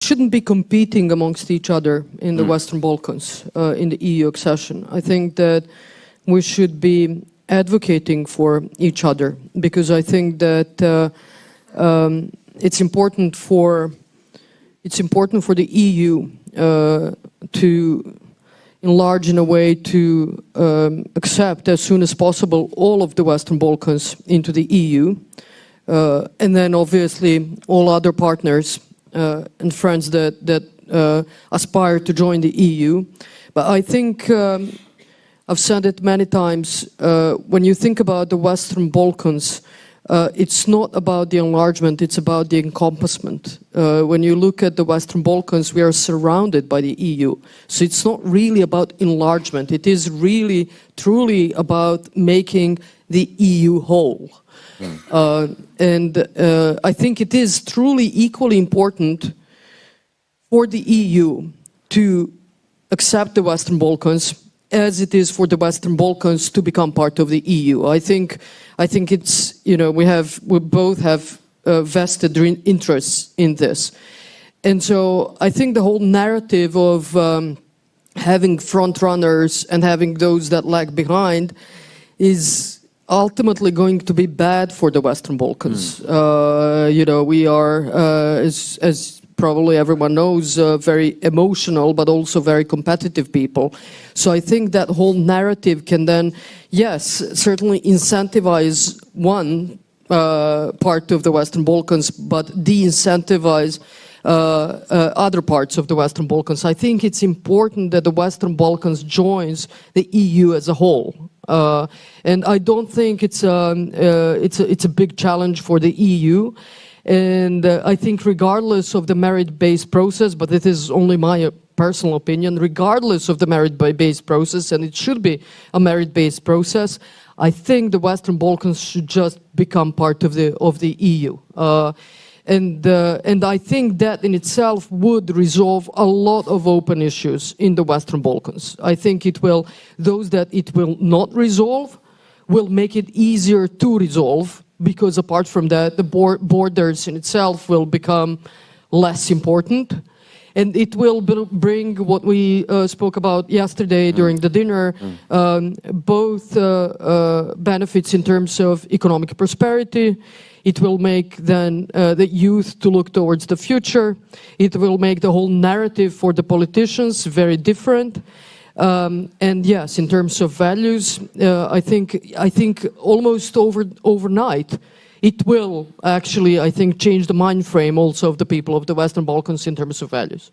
shouldn't be competing amongst each other in the Western Balkans, in the EU accession. I think that we should be advocating for each other, because I think that it's important for the EU to enlarge in a way to accept as soon as possible all of the Western Balkans into the EU, and then obviously all other partners and friends that aspire to join the EU. But I think I've said it many times, when you think about the Western Balkans, it's not about the enlargement, it's about the encompassment. When you look at the Western Balkans, we are surrounded by the EU. So it's not really about enlargement, it is really, truly about making the EU whole. And I think it is truly equally important for the EU to accept the Western Balkans as it is for the Western Balkans to become part of the EU. I think it's, you know, we both have vested interests in this. And so I think the whole narrative of having front runners and having those that lag behind is ultimately going to be bad for the Western Balkans. You know, we are, as probably everyone knows, very emotional, but also very competitive people. So I think that whole narrative can then, yes, certainly incentivize one part of the Western Balkans, but de-incentivize other parts of the Western Balkans. I think it's important that the Western Balkans joins the EU as a whole. And I don't think it's a big challenge for the EU. And I think regardless of the merit-based process, but it is only my personal opinion, regardless of the merit-based process, and it should be a merit-based process, I think the Western Balkans should just become part of the EU. And I think that in itself would resolve a lot of open issues in the Western Balkans. I think those that it will not resolve will make it easier to resolve, because apart from that, the borders in itself will become less important. And it will bring what we spoke about yesterday during the dinner, both benefits in terms of economic prosperity. It will make then the youth to look towards the future. It will make the whole narrative for the politicians very different. And yes, in terms of values, I think almost overnight, it will actually, I think, change the mind frame also of the people of the Western Balkans in terms of values.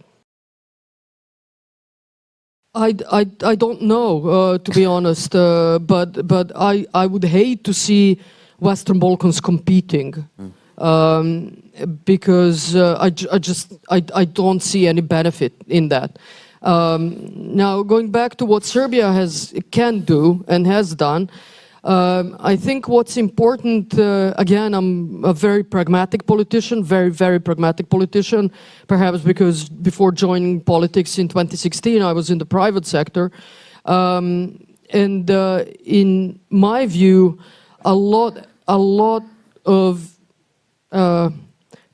I don't know, to be honest, but I would hate to see Western Balkans competing, because I don't see any benefit in that. Now, going back to what Serbia can do and has done, I think what's important, again, I'm a very pragmatic politician, very pragmatic politician, perhaps because before joining politics in 2016, I was in the private sector. And in my view, a lot of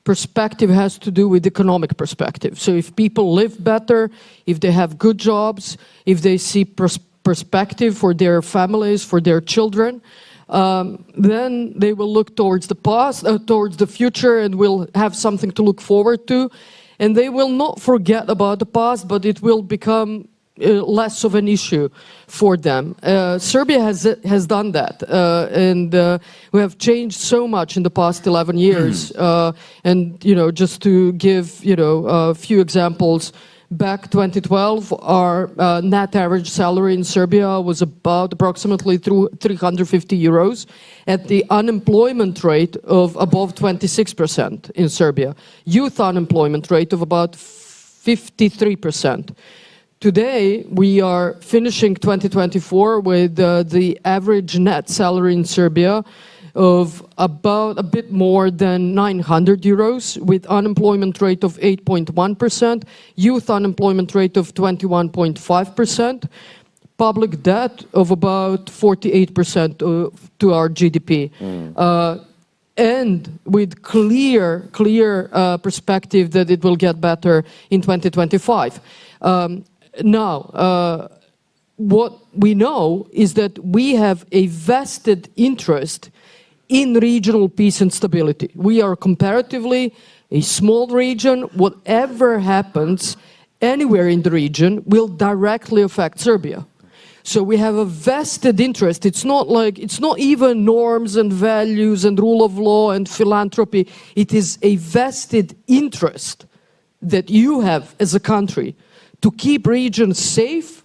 perspective has to do with economic perspective. So if people live better, if they have good jobs, if they see perspective for their families, for their children, then they will look towards the past, towards the future, and will have something to look forward to. And they will not forget about the past, but it will become less of an issue for them. Serbia has done that, and we have changed so much in the past 11 years. And just to give a few examples, back 2012, our net average salary in Serbia was about approximately 350 euros, at the unemployment rate of above 26% in Serbia, youth unemployment rate of about 53%. Today, we are finishing 2024 with the average net salary in Serbia of about a bit more than 900 euros, with unemployment rate of 8.1%, youth unemployment rate of 21.5%, public debt of about 48% to our GDP. and with clear perspective that it will get better in 2025. Now, what we know is that we have a vested interest in regional peace and stability. We are comparatively a small region. Whatever happens anywhere in the region will directly affect Serbia. So we have a vested interest. It's not even norms and values and rule of law and philanthropy. It is a vested interest that you have as a country to keep regions safe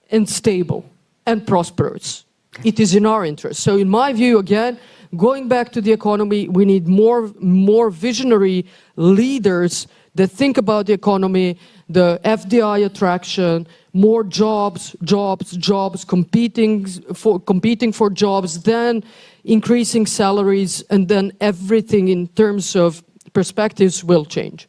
and stable and prosperous. It is in our interest. So in my view, again, going back to the economy, we need more visionary leaders that think about the economy, the FDI attraction, more jobs, competing for jobs, then increasing salaries, and then everything in terms of perspectives will change.